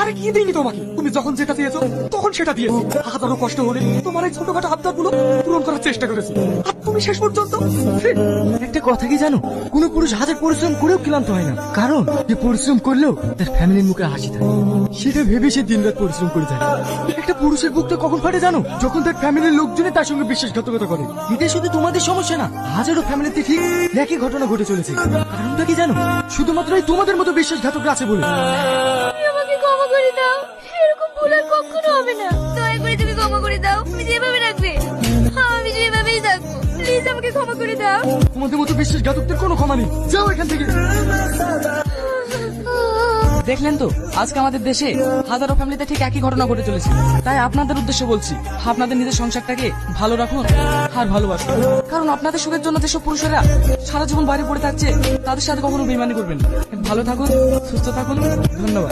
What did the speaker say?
আরে কি দিইনি তোমাকে? তুমি যখন যেটা চেয়েছো তখন সেটা দিয়েছি। হাজারো কষ্ট হলে তোমার এই ছোটখাটো আবদারগুলো পূরণ করার চেষ্টা করেছি, আর তুমি শেষ পর্যন্ত। একটা কথা কি জানো, কোনো পুরুষ হাজার পরিশ্রম করেও ক্লান্ত হয় না, কারণ যে পরিশ্রম করলেও তার ফ্যামিলির মুখে হাসি থাকে, সেটা ভেবে সে দিনরাত পরিশ্রম করে যায়। একটা পুরুষের বুকটা কখন ফাটে জানো? যখন তার ফ্যামিলির লোকজনে তার সঙ্গে বিশ্বাসঘাতকতা করে। এটা শুধু তোমাদের সমস্যা না, হাজারো ফ্যামিলিতে ঠিক একই ঘটনা ঘটে চলেছে। কারণটা কি জানো? শুধুমাত্র এই তোমাদের মতো বিশ্বাসঘাতকরা আছে বলে। তুমি আমাকে ক্ষমা করে দাও, এরকম ভুল আর কখনো হবে না। দয়া করে তুমি ক্ষমা করে দাও, তুমি যেভাবে রাখবে আমি যেভাবেই থাকবো। প্লিজ আমাকে ক্ষমা করে দাও। তোমাদের মতো বিশ্বাসঘাতকদের কোনো ক্ষমা নেই, যাও এখান থেকে। দেখলেন তো, আজকে আমাদের দেশে হাজারো ফ্যামিলিতে ঠিক একই ঘটনা ঘটে চলেছে। তাই আপনাদের উদ্দেশ্যে বলছি, আপনাদের নিজের সংসারটাকে ভালো রাখুন আর ভালোবাসুন। কারণ আপনাদের সুখের জন্য যেসব পুরুষেরা সারা জীবন বাইরে পড়ে থাকছে, তাদের সাথে কখনো বেইমানি করবেন না। ভালো থাকুন, সুস্থ থাকুন, ধন্যবাদ।